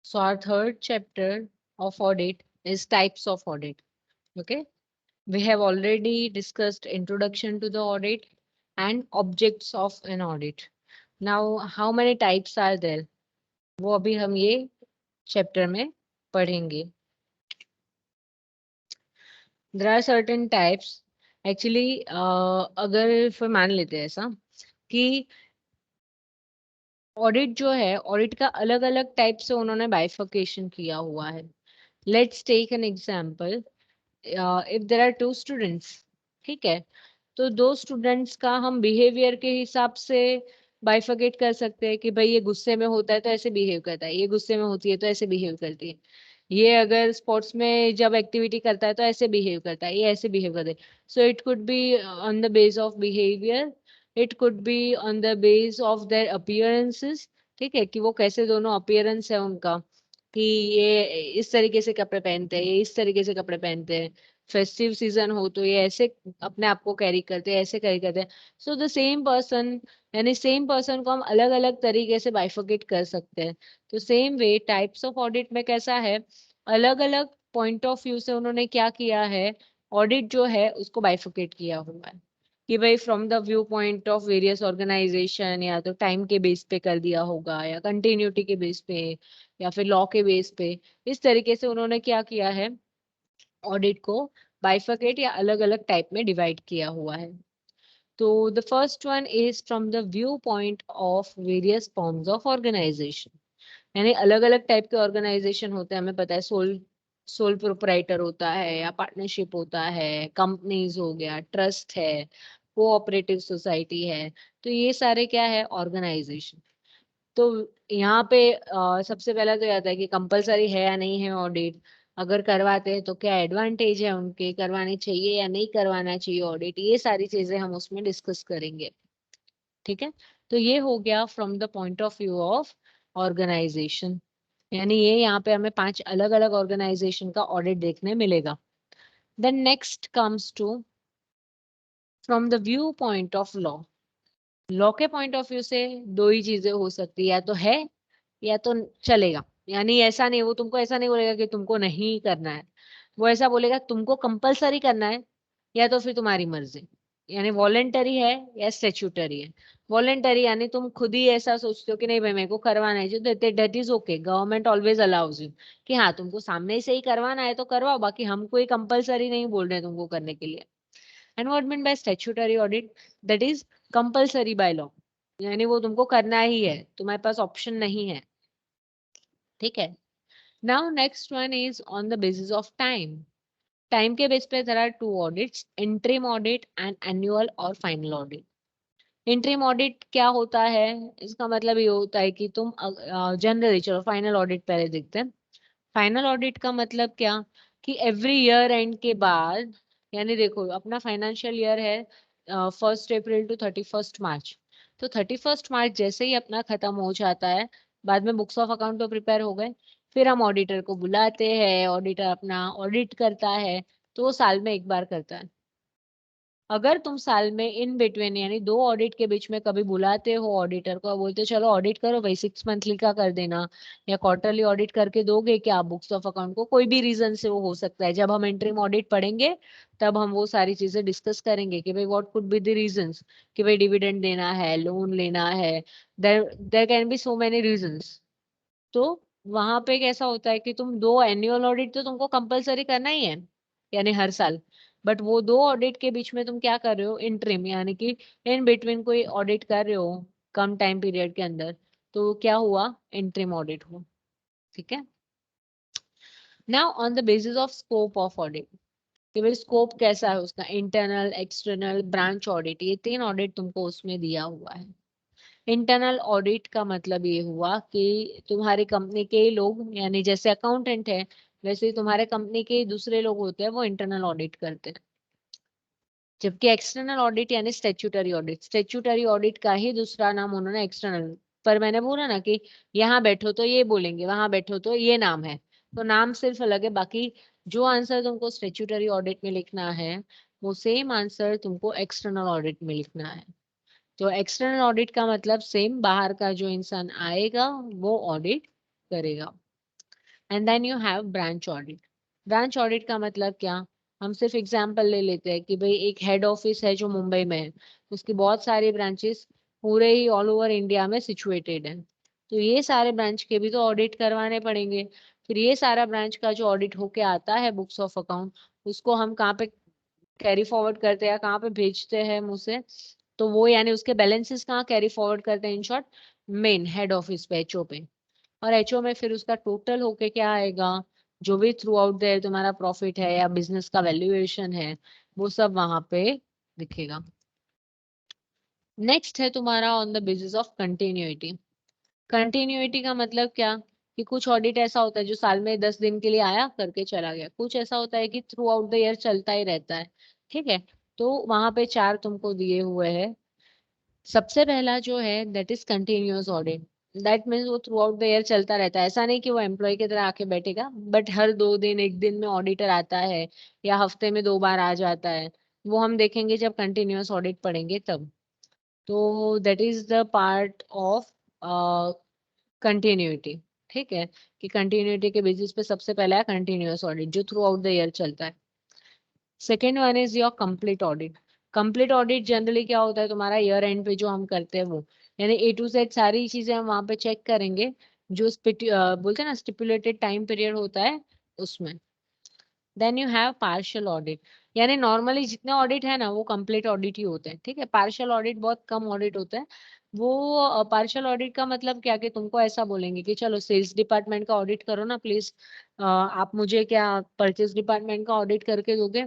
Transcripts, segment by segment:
So our third chapter of audit is types of audit. Okay. We have already discussed introduction to the audit and objects of an audit. Now, how many types are there? वो अभी हम ये chapter में पढ़ेंगे. There are certain types. Actually, अगर फिर मान लेते हैं ऐसा कि ऑडिट जो है, ऑडिट का अलग अलग टाइप से उन्होंने बाइफर्केशन किया हुआ है. Let's take an example. If there are two students, ठीक है, तो दो स्टूडेंट्स का हम बिहेवियर के हिसाब से बाइफर्केट कर सकते हैं कि भाई ये गुस्से में होता है तो ऐसे बिहेव करता है, ये गुस्से में होती है तो ऐसे बिहेव करती है, ये अगर स्पोर्ट्स में जब एक्टिविटी करता है तो ऐसे बिहेव करता है, ये ऐसे बिहेव करता है. So it could be on the base of behaviour, it could be on the base of their appearances. ठीक है, कि वो कैसे दोनों अपीयरेंस है उनका, कि ये इस तरीके से कपड़े पहनते हैं, ये इस तरीके से कपड़े पहनते हैं, फेस्टिव सीजन हो तो ये ऐसे अपने आप को कैरी करते हैं, ऐसे कैरी करते हैं. सो द सेम पर्सन, यानी सेम पर्सन को हम अलग अलग तरीके से बाइफर्केट कर सकते हैं. तो same way types of audit में कैसा है, अलग अलग पॉइंट ऑफ व्यू से उन्होंने क्या किया है, ऑडिट जो है उसको बाइफर्केट किया हुआ है. कि भाई from the view point of various organisation, या तो टाइम के बेस पे कर दिया होगा, या कंटिन्यूटी के बेस पे, या फिर लॉ के बेस पे. इस तरीके से उन्होंने क्या किया है, ऑडिट को बाइफर्केट या अलग अलग टाइप में डिवाइड किया हुआ है. तो the first one is from the view point of various forms of organisation. यानी अलग अलग टाइप के ऑर्गेनाइजेशन होते हैं, हमें पता है. सोल सोल प्रोपराइटर होता है, या पार्टनरशिप होता है, कंपनीज हो गया, ट्रस्ट है, कोऑपरेटिव सोसाइटी है. तो ये सारे क्या है, ऑर्गेनाइजेशन. तो यहाँ पे सबसे पहला तो ये आता है कि कंपलसरी है या नहीं है ऑडिट, अगर करवाते हैं तो क्या एडवांटेज है उनके, करवाने चाहिए या नहीं करवाना चाहिए ऑडिट, ये सारी चीजें हम उसमें डिस्कस करेंगे. ठीक है. तो ये हो गया from the point of view of organisation. यानी ये यहाँ पे हमें 5 अलग अलग ऑर्गेनाइजेशन का ऑडिट देखने मिलेगा. Then next comes to from the view point of law. Law के पॉइंट ऑफ व्यू से दो ही चीजें हो सकती है, या तो है या तो चलेगा. यानी ऐसा नहीं, वो तुमको ऐसा नहीं बोलेगा कि तुमको नहीं करना है, वो ऐसा बोलेगा तुमको कंपलसरी करना है या तो फिर तुम्हारी मर्जी. यानी वॉलेंटरी है या स्टेच्यूटरी है. वॉलेंटरी यानी तुम खुद ही ऐसा सोचते हो कि नहीं भाई मेरे को करवाना है, जो that is okay, government always allows you कि हाँ तुमको सामने से ही करवाना है तो करवाओ, बाकी हम कोई कंपलसरी नहीं बोल रहे तुमको करने के लिए. And what mean by statutory audit, that is compulsory by law. यानी वो तुमको करना ही है, तुम्हारे पास ऑप्शन नहीं है. ठीक है. Now next one is on the basis of time. Time के बेस पे there are two audits, interim audit and annual और फाइनल ऑडिट. इंटरिम ऑडिट क्या होता है, इसका मतलब ये होता है कि तुम जनरली, चलो फाइनल ऑडिट पहले देखते हैं. फाइनल ऑडिट का मतलब क्या, कि एवरी ईयर एंड के बाद, यानी देखो अपना फाइनेंशियल ईयर है 1 अप्रैल टू 31 मार्च. तो 31 मार्च जैसे ही अपना खत्म हो जाता है, बाद में बुक्स ऑफ अकाउंट तो प्रिपेयर हो गए, फिर हम ऑडिटर को बुलाते हैं, ऑडिटर अपना ऑडिट करता है. तो वो साल में एक बार करता है. अगर तुम साल में इन बिटवीन, यानी दो ऑडिट के बीच में कभी बुलाते हो ऑडिटर को, बोलते हो चलो ऑडिट करो भाई, 6 मंथली का कर देना, या क्वार्टरली ऑडिट करके दोगे क्या बुक्स ऑफ अकाउंट को, कोई भी रीजन से वो हो सकता है. जब हम इंटरिम ऑडिट पढ़ेंगे तब हम वो सारी चीजें डिस्कस करेंगे कि भाई what could be the reasons, कि भाई डिविडेंड देना है, लोन लेना है, there there can be so many reasons. तो वहां पे कैसा होता है कि तुम दो एनुअल ऑडिट तो तुमको कंपलसरी करना ही है, यानी हर साल. बट वो दो ऑडिट के बीच में तुम क्या कर रहे हो, इंटरिम, यानी कि इन बिटवीन कोई ऑडिट कर रहे हो कम टाइम पीरियड के अंदर, तो क्या हुआ, इंटरिम ऑडिट हुआ. ठीक है. Now on the basis of scope of audit, कि भाई स्कोप कैसा है उसका, इंटरनल, एक्सटर्नल, ब्रांच ऑडिट, ये 3 ऑडिट तुमको उसमें दिया हुआ है. इंटरनल ऑडिट का मतलब ये हुआ कि तुम्हारी कंपनी के लोग, यानी जैसे अकाउंटेंट है वैसे ही तुम्हारे कंपनी के दूसरे लोग होते हैं, वो इंटरनल ऑडिट करते हैं. जबकि एक्सटर्नल ऑडिट यानी स्टेच्यूटरी ऑडिट, स्टेच्यूटरी ऑडिट का ही दूसरा नाम उन्होंने एक्सटर्नल. पर मैंने बोला ना कि यहाँ बैठो तो ये बोलेंगे, वहां बैठो तो ये नाम है, तो नाम सिर्फ अलग है, बाकी जो आंसर तुमको स्टेच्यूटरी ऑडिट में लिखना है वो सेम आंसर तुमको एक्सटर्नल ऑडिट में लिखना है. तो एक्सटर्नल ऑडिट का मतलब सेम, बाहर का जो इंसान आएगा वो ऑडिट करेगा. And then you have branch audit. Branch audit का मतलब क्या, हम सिर्फ एग्जांपल ले लेते हैं कि भाई एक हेड ऑफिस है जो मुंबई में है, उसकी बहुत सारी ब्रांचेस पूरे ही ऑल ओवर इंडिया में सिचुएटेड है, तो ये सारे ब्रांच के भी तो ऑडिट करवाने पड़ेंगे। फिर ये सारा ब्रांच का जो ऑडिट होके आता है बुक्स ऑफ अकाउंट, उसको हम कहाँ पे कैरी फॉरवर्ड करते हैं, कहाँ पे भेजते हैं मुँह से, तो वो यानी उसके बैलेंसेस कहाँ कैरी फॉरवर्ड करते हैं, in short main head office पे, एचओ पे। और एचओ में फिर उसका टोटल होके क्या आएगा, जो भी थ्रू आउट देयर तुम्हारा प्रॉफिट है या बिजनेस का वैल्यूएशन है, वो सब वहां पे दिखेगा। नेक्स्ट है तुम्हारा on the basis of continuity. Continuity का मतलब क्या, कि कुछ ऑडिट ऐसा होता है जो साल में 10 दिन के लिए आया करके चला गया, कुछ ऐसा होता है कि थ्रू आउट द ईयर चलता ही रहता है। ठीक है, तो वहां पे चार तुमको दिए हुए हैं। सबसे पहला जो है that is continuous audit. That means वो थ्रू आउट द ईयर चलता रहता है, ऐसा नहीं कि वो एम्प्लॉय की तरह आके बैठेगा, बट हर 2 दिन 1 दिन में ऑडिटर आता है या हफ्ते में 2 बार आ जाता है, वो हम देखेंगे जब कंटिन्यूअस ऑडिट पढ़ेंगे तब। तो that is the part of continuity. ठीक है, कि कंटिन्यूटी के बेसिस पे सबसे पहला है कंटिन्यूअस ऑडिट जो थ्रू आउट द ईयर चलता है। Second one is your complete audit. Complete audit generally क्या होता है, तुम्हारा ईयर एंड पे जो हम करते हैं वो, यानी ए टू जेड सारी चीजें हम वहां पे चेक करेंगे, जो बोलते हैं ना स्टिपुलेटेड टाइम पीरियड होता है उसमें। Then you have partial audit, यानी नॉर्मली जितने ऑडिट है ना वो कंप्लीट ऑडिट ही होते हैं। ठीक है, पार्शियल ऑडिट बहुत कम ऑडिट होते हैं। वो पार्शियल ऑडिट का मतलब क्या, कि तुमको ऐसा बोलेंगे कि चलो सेल्स डिपार्टमेंट का ऑडिट करो ना प्लीज, आप मुझे क्या परचेज डिपार्टमेंट का ऑडिट करके दोगे,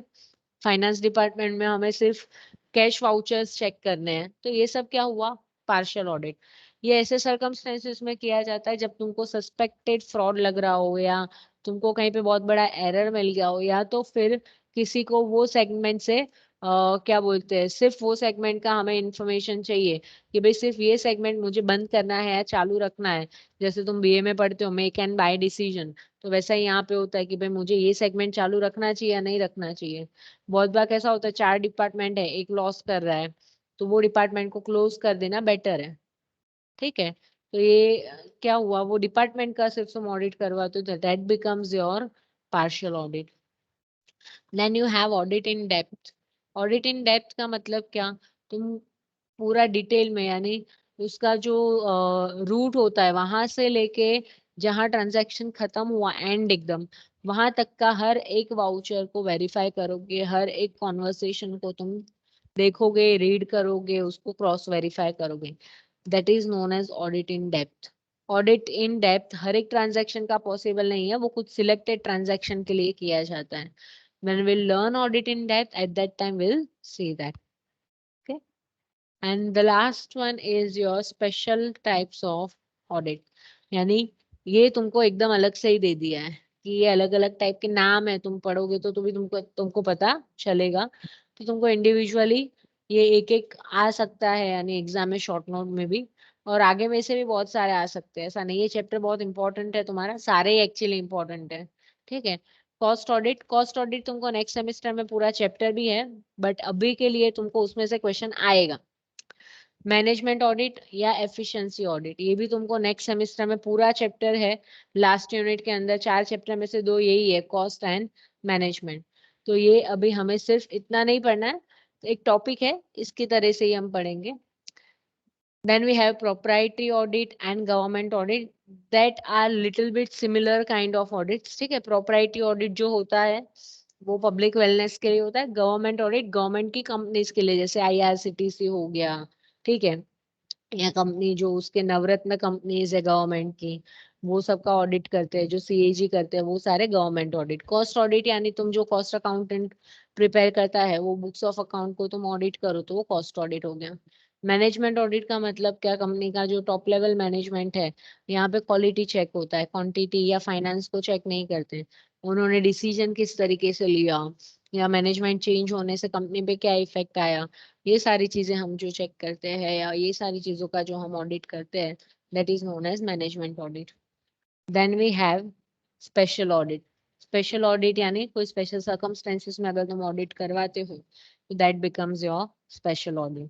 फाइनेंस डिपार्टमेंट में हमें सिर्फ कैश वाउचर्स चेक करने हैं, तो ये सब क्या हुआ, पार्शियल ऑडिट। ये ऐसे सर्कमस्टेंसेस में किया जाता है जब तुमको सस्पेक्टेड फ्रॉड लग रहा हो, या तुमको कहीं पे बहुत बड़ा एरर मिल गया हो, या तो फिर किसी को वो सेगमेंट से क्या बोलते हैं, सिर्फ वो सेगमेंट का हमें इंफॉर्मेशन चाहिए कि भाई सिर्फ ये सेगमेंट मुझे बंद करना है या चालू रखना है। जैसे तुम बीए में पढ़ते हो मेक एंड बाय डिसीजन, तो वैसा ही यहाँ पे होता है कि भाई मुझे ये सेगमेंट चालू रखना चाहिए या नहीं रखना चाहिए। बहुत बार कैसा होता है, 4 डिपार्टमेंट है, एक लॉस कर रहा है, तो वो डिपार्टमेंट को क्लोज कर देना बेटर है। ठीक है, तो ये क्या हुआ, वो डिपार्टमेंट का सिर्फ तुम ऑडिट करवाते हो, that becomes your partial audit. Then you have audit in depth. Audit in depth का मतलब क्या, तुम पूरा डिटेल में, यानी उसका जो रूट होता है वहां से लेके जहां ट्रांजैक्शन खत्म हुआ एंड एकदम वहां तक का हर एक वाउचर को वेरीफाई करोगे, हर एक कॉन्वर्सेशन को तुम देखोगे, रीड करोगे, उसको क्रॉस वेरीफाई करोगे। That is known as audit in depth. Audit in depth हर एक ट्रांजैक्शन का पॉसिबल नहीं है, वो कुछ सिलेक्टेड ट्रांजैक्शन के लिए किया जाता है। When we'll learn audit in depth, at that time we'll see that. Okay. And the last one is your special types of audit. यानी ये तुमको एकदम अलग से ही दे दिया है कि ये अलग अलग टाइप के नाम है, तुम पढ़ोगे तो भी तुमको तुमको पता चलेगा। तो तुमको इंडिविजुअली ये एक एक आ सकता है, यानी एग्जाम में शॉर्ट नोट में भी, और आगे में से भी बहुत सारे आ सकते हैं। ऐसा नहीं, ये चैप्टर बहुत इंपॉर्टेंट है तुम्हारा, सारे ही एक्चुअली इंपॉर्टेंट है। ठीक है, कॉस्ट ऑडिट, कॉस्ट ऑडिट तुमको नेक्स्ट सेमेस्टर में पूरा चैप्टर भी है, बट अभी के लिए तुमको उसमें से क्वेश्चन आएगा। मैनेजमेंट ऑडिट या एफिशिएंसी ऑडिट, ये भी तुमको नेक्स्ट सेमेस्टर में पूरा चैप्टर है। लास्ट यूनिट के अंदर 4 चैप्टर में से 2 यही है, कॉस्ट एंड मैनेजमेंट। तो ये अभी हमें सिर्फ इतना नहीं पढ़ना है, एक टॉपिक है, इसकी तरह से ही हम पढ़ेंगे। Then we have proprietary audit and government audit that are little bit similar kind of audits. ठीक है, proprietary audit जो होता है वो पब्लिक वेलनेस के लिए होता है, गवर्नमेंट ऑडिट गवर्नमेंट की कंपनीज के लिए, जैसे आईआरसीटीसी हो गया। ठीक है, या कंपनी जो उसके नवरत्न कंपनीज है गवर्नमेंट की, वो सबका ऑडिट करते हैं, जो सीएजी करते हैं, वो सारे गवर्नमेंट ऑडिट। कॉस्ट ऑडिट यानी तुम जो कॉस्ट अकाउंटेंट प्रिपेयर करता है वो बुक्स ऑफ अकाउंट को तुम ऑडिट करो, तो वो कॉस्ट ऑडिट हो गया। मैनेजमेंट ऑडिट का मतलब क्या, कंपनी का जो टॉप लेवल मैनेजमेंट है, यहाँ पे क्वालिटी चेक होता है, क्वांटिटी या फाइनेंस को चेक नहीं करते, उन्होंने डिसीजन किस तरीके से लिया, या मैनेजमेंट चेंज होने से कंपनी पे क्या इफेक्ट आया, ये सारी चीजें हम जो चेक करते हैं, या ये सारी चीजों का जो हम ऑडिट करते हैं, that is known as management audit. Then we have special audit. Special audit यानी कोई स्पेशल सर्कमस्टेंसेस में अगर तुम ऑडिट करवाते हो, तो that becomes your special audit.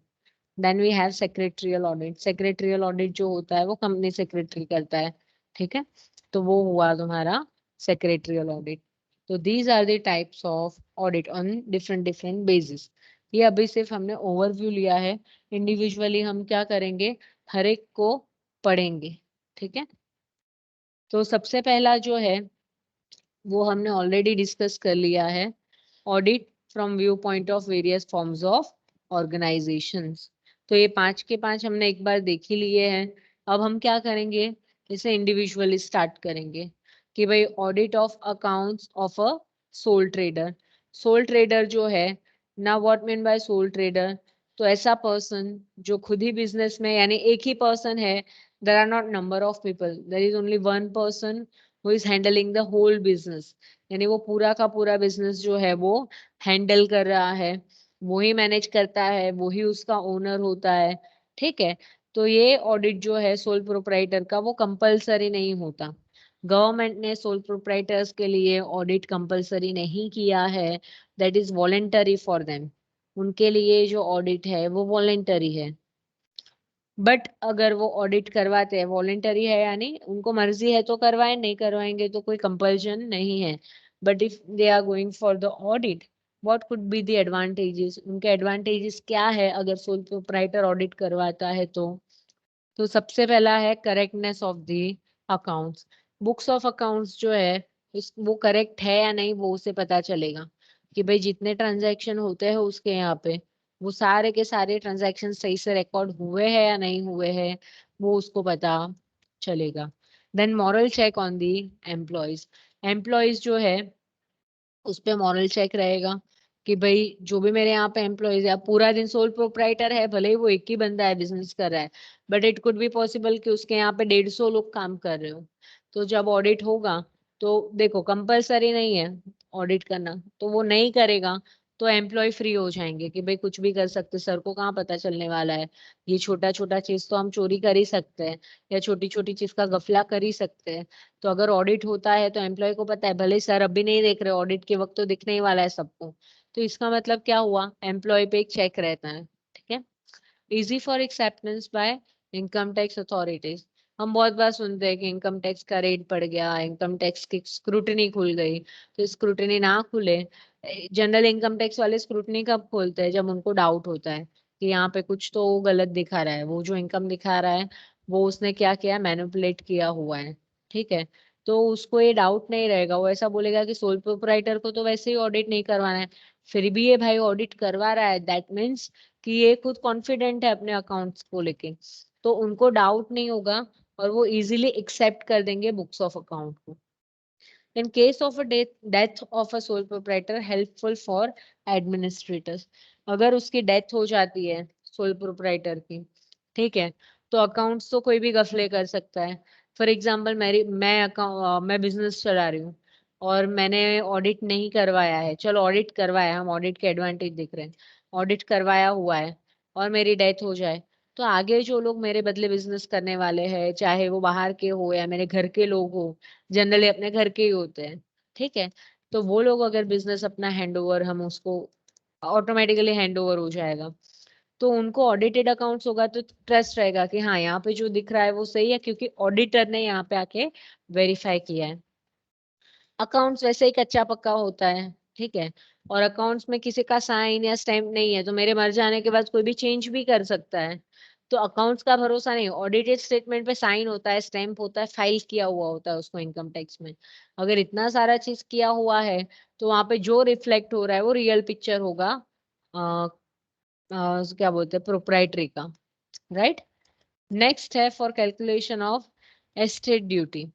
Then we have secretarial audit. Secretarial audit जो होता है वो कंपनी सेक्रेटरी करता है। ठीक है, तो वो हुआ तुम्हारा secretarial audit. तो these are the types of audit on different basis. ये अभी सिर्फ हमने ओवरव्यू लिया है, इंडिविजुअली हम क्या करेंगे, हर एक को पढ़ेंगे, ठीक है। तो सबसे पहला जो है वो हमने ऑलरेडी डिस्कस कर लिया है, audit from view point of various forms of organisations. तो ये 5 के 5 हमने एक बार देख ही लिए हैं। अब हम क्या करेंगे, इसे इंडिविजुअली स्टार्ट करेंगे कि भाई audit of accounts of a soul trader. Soul trader जो है ना, what mean by soul trader, तो ऐसा पर्सन जो खुद ही बिजनेस में, यानी एक ही पर्सन है, there are not number of people, there is only one person who is handling the whole business, यानी वो पूरा का पूरा बिजनेस जो है वो हैंडल कर रहा है, वो ही मैनेज करता है, वो ही उसका ओनर होता है, ठीक है। तो ये ऑडिट जो है सोल प्रोप्राइटर का, वो कंपलसरी नहीं होता। गवर्नमेंट ने सोल प्रोप्राइटर्स के लिए ऑडिट कंपलसरी नहीं किया है, that is voluntary for them. उनके लिए जो ऑडिट है वो वॉलेंटरी है। बट अगर वो ऑडिट करवाते हैं, वॉलेंटरी है यानी उनको मर्जी है तो करवाएं, नहीं करवाएंगे तो कोई कंपल्शन नहीं है। But if they are going for the audit, what could be the advantages, उनके एडवांटेजेस क्या है अगर सोल प्रोप्राइटर ऑडिट करवाता है तो सबसे पहला है correctness of the accounts. Books of accounts जो है वो करेक्ट है या नहीं, वो उसे पता चलेगा कि भाई जितने ट्रांजैक्शन होते हैं उसके यहाँ पे वो सारे के सारे ट्रांजैक्शन सही से रिकॉर्ड हुए हैं या नहीं हुए हैं, वो उसको पता चलेगा। Then moral check on the employees. Employees जो है उस पे मॉरल चेक रहेगा कि भाई जो भी मेरे यहाँ पे एम्प्लॉयज है, पूरा दिन सोल प्रोप्राइटर है, भले ही वो एक ही बंदा है बिजनेस कर रहा है, but it could be possible कि उसके यहाँ पे 150 लोग काम कर रहे हो। तो जब ऑडिट होगा तो देखो कंपलसरी नहीं है ऑडिट करना, तो वो नहीं करेगा तो एम्प्लॉय फ्री हो जाएंगे कि भाई कुछ भी कर सकते, सर को कहाँ पता चलने वाला है, ये छोटा छोटा चीज तो हम चोरी कर ही सकते हैं, या छोटी छोटी चीज का गफला कर ही सकते हैं। तो अगर ऑडिट होता है तो एम्प्लॉय को पता है, भले सर अभी नहीं देख रहे, ऑडिट के वक्त तो दिखने ही वाला है सबको। तो इसका मतलब क्या हुआ, एम्प्लॉय पे एक चेक रहता है, ठीक है। Easy for acceptance bye income tax authorities. हम बहुत बार सुनते हैं कि इनकम टैक्स का रेट बढ़ गया, इनकम टैक्स की स्क्रूटनी खुल गई। तो स्क्रूटनी ना खुले, जनरल इनकम टैक्स वाले स्क्रूटनी कब खोलते हैं, जब उनको डाउट होता है कि यहाँ पे कुछ तो गलत दिखा रहा है, वो जो इनकम दिखा रहा है वो उसने क्या किया, मैनिपुलेट किया हुआ है, ठीक है। तो उसको ये डाउट नहीं रहेगा, वो ऐसा बोलेगा कि सोल प्रोप्राइटर को तो वैसे ही ऑडिट नहीं करवाना है, फिर भी ये भाई ऑडिट करवा रहा है, दैट मीन्स कि ये खुद कॉन्फिडेंट है अपने अकाउंट्स को लेके, तो उनको डाउट नहीं होगा और वो इजीली एक्सेप्ट कर देंगे बुक्स ऑफ अकाउंट को। In case of a death of a sole proprietor, helpful for administrators। अगर उसकी डेथ हो जाती है सोल प्रोप्राइटर की, ठीक है, तो अकाउंट्स तो कोई भी गफले कर सकता है। फॉर एग्जाम्पल मैं बिजनेस चला रही हूँ और मैंने ऑडिट नहीं करवाया है, चलो ऑडिट करवाया, हम ऑडिट के एडवांटेज दिख रहे हैं, ऑडिट करवाया हुआ है और मेरी डेथ हो जाए, तो आगे जो लोग मेरे बदले बिजनेस करने वाले हैं, चाहे वो बाहर के हो या मेरे घर के लोग हो, जनरली अपने घर के ही होते हैं, ठीक है। तो वो लोग अगर बिजनेस अपना हैंड ओवर, हम उसको ऑटोमेटिकली हैंड ओवर हो जाएगा, तो उनको ऑडिटेड अकाउंट्स होगा तो ट्रस्ट रहेगा कि हाँ यहाँ पे जो दिख रहा है वो सही है, क्योंकि ऑडिटर ने यहाँ पे आके वेरीफाई किया है। अकाउंट्स वैसे ही कच्चा पक्का होता है, ठीक है, और अकाउंट्स में किसी का साइन या स्टैम्प नहीं है, तो मेरे मर जाने के बाद कोई भी चेंज भी कर सकता है। तो अकाउंट्स का भरोसा नहीं, ऑडिटेड स्टेटमेंट पे साइन होता है, स्टैम्प होता है, फाइल किया हुआ होता है उसको इनकम टैक्स में। अगर इतना सारा चीज किया हुआ है तो वहां पे जो रिफ्लेक्ट हो रहा है वो रियल पिक्चर होगा, क्या बोलते हैं, प्रोप्राइटरी का, राइट। नेक्स्ट है for calculation of estate duty.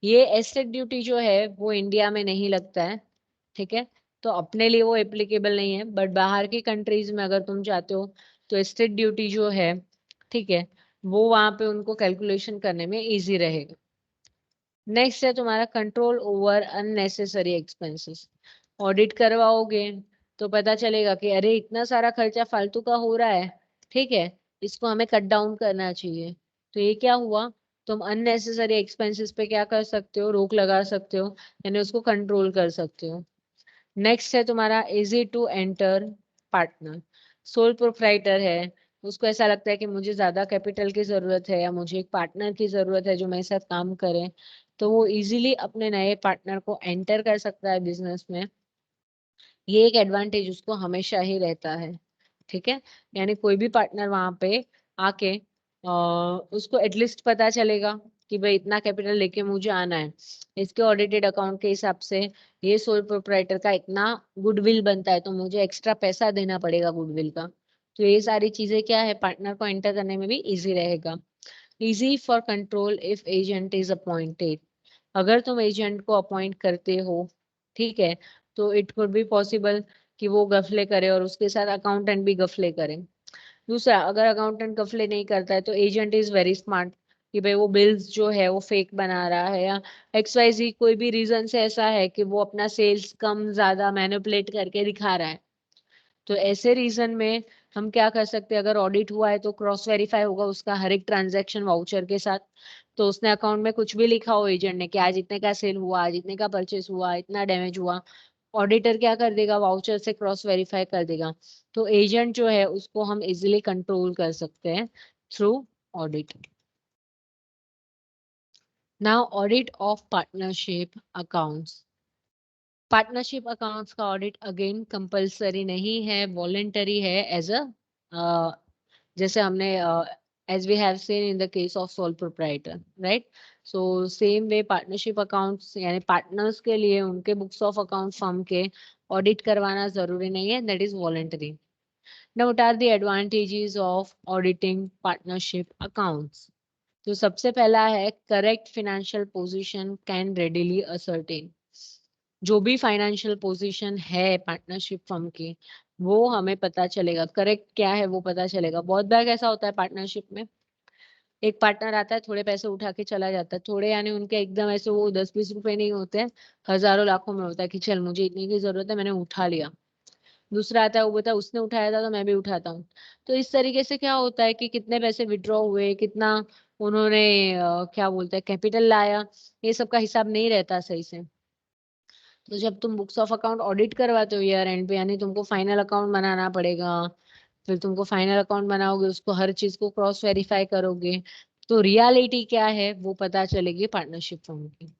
ये एस्टेट ड्यूटी जो है वो इंडिया में नहीं लगता है, ठीक है, तो अपने लिए वो एप्लीकेबल नहीं है, बट बाहर की कंट्रीज में अगर तुम चाहते हो तो एस्टेट ड्यूटी जो है, ठीक है, वो वहां पे उनको कैलकुलेशन करने में इजी रहेगा। नेक्स्ट है तुम्हारा control over unnecessary expenses. Audit करवाओगे तो पता चलेगा कि अरे इतना सारा खर्चा फालतू का हो रहा है, ठीक है, इसको हमें कट डाउन करना चाहिए। तो ये क्या हुआ, तुम अननेसेसरी एक्सपेंसेस पे क्या कर सकते हो, रोक लगा सकते हो, यानी उसको कंट्रोल कर सकते हो। नेक्स्ट है तुम्हारा easy to enter partner. Sole proprietor है, उसको ऐसा लगता है कि मुझे ज्यादा कैपिटल की जरूरत है या मुझे एक पार्टनर की जरूरत है जो मेरे साथ काम करे, तो वो इजीली अपने नए पार्टनर को एंटर कर सकता है बिजनेस में। ये एक एडवांटेज उसको हमेशा ही रहता है। ठीक है, यानी कोई भी पार्टनर वहां पे आके उसको एटलीस्ट पता चलेगा कि भाई इतना कैपिटल लेके मुझे आना है, इसके ऑडिटेड अकाउंट के हिसाब से ये सोल प्रोप्राइटर का इतना गुडविल बनता है, तो मुझे एक्स्ट्रा पैसा देना पड़ेगा गुडविल का। तो ये सारी चीजें क्या है, पार्टनर को एंटर करने में भी इजी रहेगा। Easy for control if agent is appointed. अगर तुम एजेंट को अपॉइंट करते हो, ठीक है, तो इट कुड बी पॉसिबल कि वो गफले करे और उसके साथ अकाउंटेंट भी गफले करे। दूसरा, अगर अकाउंटेंट गफले नहीं करता है तो एजेंट इज वेरी स्मार्ट कि भाई वो बिल्स जो है वो फेक बना रहा है, या XYZ कोई भी रीजन से ऐसा है कि वो अपना सेल्स कम ज्यादा मैनिपुलेट करके दिखा रहा है। तो ऐसे रीजन में हम क्या कर सकते हैं, अगर ऑडिट हुआ है तो क्रॉस वेरीफाई होगा उसका हर एक ट्रांजैक्शन वाउचर के साथ। तो उसने अकाउंट में कुछ भी लिखा हो एजेंट ने कि आज इतने का सेल हुआ, आज इतने का परचेस हुआ, इतना डैमेज हुआ, ऑडिटर क्या कर देगा, वाउचर से क्रॉस वेरीफाई कर देगा। तो एजेंट जो है उसको हम इजिली कंट्रोल कर सकते हैं through audit. Now audit of partnership accounts. Partnership accounts का ऑडिट अगेन कंपलसरी नहीं है, वॉलेंटरी है, एज अ जैसे हमने as we have seen in the case of sole proprietor, right. So same way partnership accounts यानी partners के लिए उनके बुक्स ऑफ अकाउंट फर्म के ऑडिट करवाना जरूरी नहीं है, that is voluntary. Now what are the advantages of auditing partnership accounts. तो सबसे पहला है correct financial position can readily ascertain. जो भी फाइनेंशियल पोजीशन है पार्टनरशिप फर्म की वो हमें पता चलेगा, करेक्ट क्या है वो पता चलेगा। बहुत बार कैसा होता है पार्टनरशिप में, एक पार्टनर आता है थोड़े पैसे उठा के चला जाता है, थोड़े यानी उनके एकदम ऐसे वो 10-20 रुपए नहीं होते हैं, हजारों लाखों में होता है कि चल मुझे इतने की जरूरत है मैंने उठा लिया। दूसरा आता है वो बोलता है उसने उठाया था तो मैं भी उठाता हूँ। तो इस तरीके से क्या होता है कि कितने पैसे विड्रॉ हुए, कितना उन्होंने क्या बोलते हैं कैपिटल लाया, ये सब का हिसाब नहीं रहता सही से। तो जब तुम बुक्स ऑफ अकाउंट ऑडिट करवाते हो ईयर एंड पे, यानी तुमको फाइनल अकाउंट बनाना पड़ेगा, फिर तुमको फाइनल अकाउंट बनाओगे उसको हर चीज को क्रॉस वेरीफाई करोगे, तो रियलिटी क्या है वो पता चलेगी पार्टनरशिप फॉर्म की।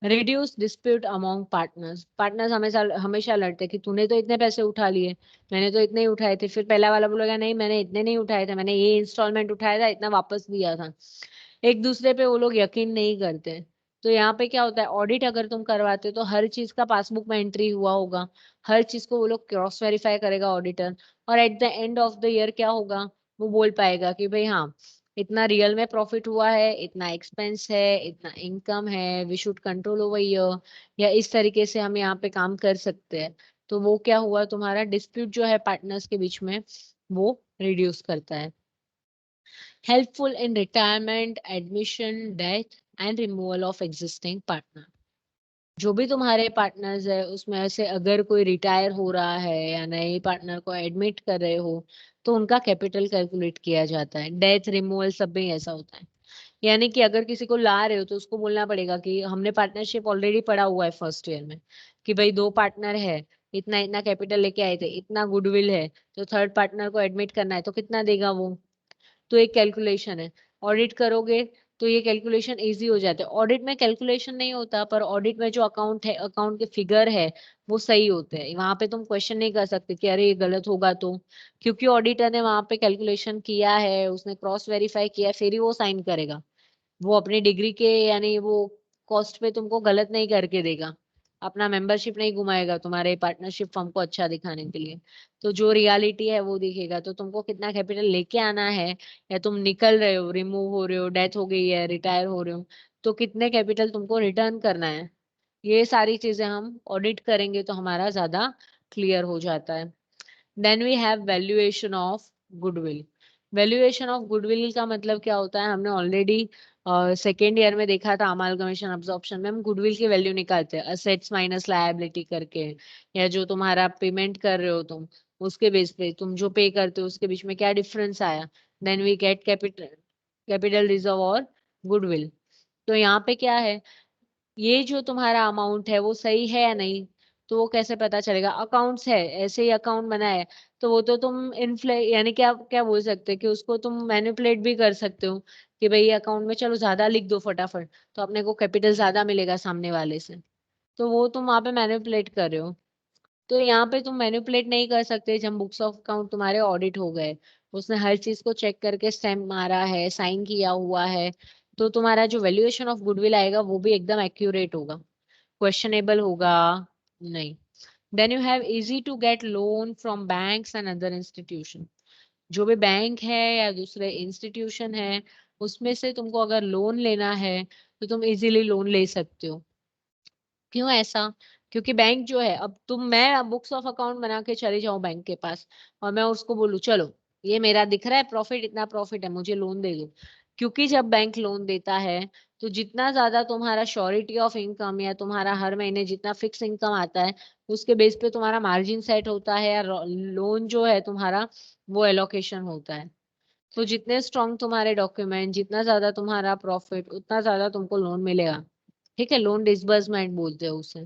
Reduce dispute among partners. Partners हमेशा हमेशा लड़ते कि तूने तो इतने पैसे उठा लिए, मैंने तो इतने ही उठाए थे, फिर पहला वाला बोलेगा नहीं मैंने इतने नहीं उठाए थे, मैंने ये इंस्टॉलमेंट उठाया था इतना वापस दिया था। एक दूसरे पे वो लोग यकीन नहीं करते। तो यहाँ पे क्या होता है, ऑडिट अगर तुम करवाते हो तो हर चीज का पासबुक में एंट्री हुआ होगा, हर चीज को वो लोग क्रॉस वेरीफाई करेगा ऑडिटर, और at the end of the year क्या होगा, वो बोल पाएगा कि भाई हाँ इतना रियल में प्रॉफिट हुआ है, इतना एक्सपेंस है, इतना इनकम है, we should control over year, या इस तरीके से हम यहाँ पे काम कर सकते हैं। तो वो क्या हुआ, तुम्हारा डिस्प्यूट जो है पार्टनर्स के बीच में वो रिड्यूस करता है। Helpful in retirement, admission, death and removal of existing partner. जो भी तुम्हारे पार्टनर्स है उसमें से अगर कोई रिटायर हो रहा है या नए पार्टनर को एडमिट कर रहे हो तो उनका कैपिटल कैलकुलेट किया जाता है। डेथ रिमूवल सब में ऐसा होता है। यानी कि अगर किसी को ला रहे हो तो उसको बोलना पड़ेगा कि हमने पार्टनरशिप ऑलरेडी पढ़ा हुआ है फर्स्ट ईयर में कि भाई दो पार्टनर है, इतना इतना कैपिटल लेके आए थे, इतना गुडविल है, तो थर्ड पार्टनर को एडमिट करना है तो कितना देगा वो। तो एक कैलकुलेशन है। ऑडिट करोगे तो ये कैलकुलेशन इजी हो जाता है। ऑडिट में कैलकुलेशन नहीं होता, पर ऑडिट में जो अकाउंट है, अकाउंट के फिगर है वो सही होते हैं। वहां पे तुम क्वेश्चन नहीं कर सकते कि अरे ये गलत होगा तो, क्योंकि ऑडिटर ने वहां पे कैलकुलेशन किया है, उसने क्रॉस वेरीफाई किया है, फिर ही वो साइन करेगा। वो अपनी डिग्री के यानी वो कॉस्ट पे तुमको गलत नहीं करके देगा, अपना मेंबरशिप नहीं घुमाएगा तुम्हारे पार्टनरशिप फर्म को अच्छा दिखाने के लिए। तो जो रियलिटी है वो दिखेगा। तो तुमको कितना कैपिटल लेके आना है, या तुम निकल रहे हो, रिमूव हो रहे हो, डेथ हो गई है, रिटायर हो रहे हो, तो कितने कैपिटल तुमको रिटर्न करना है, ये सारी चीजें हम ऑडिट करेंगे तो हमारा ज्यादा क्लियर हो जाता है। Then we have valuation of goodwill. Valuation of goodwill का मतलब क्या होता है, हमने ऑलरेडी सेकेंड ईयर में देखा था अमालगमेशन अब्जॉर्प्शन में, हम गुडविल की वैल्यू निकालते हैं असेट्स माइनस लायबिलिटी करके, या जो तुम्हारा पेमेंट कर रहे हो तुम उसके बेस पे तुम जो पे करते हो उसके बीच में क्या डिफरेंस आया, then we get capital, capital reserve और गुडविल। तो यहाँ पे क्या है, ये जो तुम्हारा अमाउंट है वो सही है या नहीं, तो वो कैसे पता चलेगा? अकाउंट्स है, ऐसे ही अकाउंट बना है, तो वो तो तुम इन्फ्ले यानी क्या क्या बोल सकते हैं कि उसको तुम मैनिपुलेट भी कर सकते हो कि भाई अकाउंट में चलो ज्यादा लिख दो फटाफट, तो अपने को कैपिटल ज्यादा मिलेगा सामने वाले से, तो वो तुम वहां पे मैनिपुलेट कर रहे हो। तो यहाँ पे तुम मैनिपुलेट नहीं कर सकते। जब बुक्स ऑफ अकाउंट तुम्हारे ऑडिट हो गए, उसने हर चीज को चेक करके स्टैम्प मारा है, साइन किया हुआ है, तो तुम्हारा जो वैल्यूएशन ऑफ गुडविल आएगा वो भी एकदम एक्यूरेट होगा, क्वेश्चनेबल होगा नहीं। Then you have easy to get loan from banks and other institution. जो भी बैंक है या दूसरे इंस्टीट्यूशन है, उसमें से तुमको अगर लोन लेना है तो तुम इजीली लोन ले सकते हो। क्यों ऐसा? क्योंकि बैंक जो है, अब मैं बुक्स ऑफ अकाउंट बना के चले जाऊं बैंक के पास और मैं उसको बोलूं चलो ये मेरा दिख रहा है प्रॉफिट, इतना प्रॉफिट है, मुझे लोन दे दो। क्योंकि जब बैंक लोन देता है तो जितना ज्यादा तुम्हारा श्योरिटी ऑफ इनकम या तुम्हारा हर महीने जितना फिक्स इनकम आता है, उसके बेस पे तुम्हारा मार्जिन सेट होता है या लोन जो है तुम्हारा वो एलोकेशन होता है। तो जितने स्ट्रॉन्ग तुम्हारे डॉक्यूमेंट, जितना ज्यादा तुम्हारा प्रॉफिट, उतना ज्यादा तुमको लोन मिलेगा। ठीक है, लोन डिसबर्समेंट बोलते हैं उसे।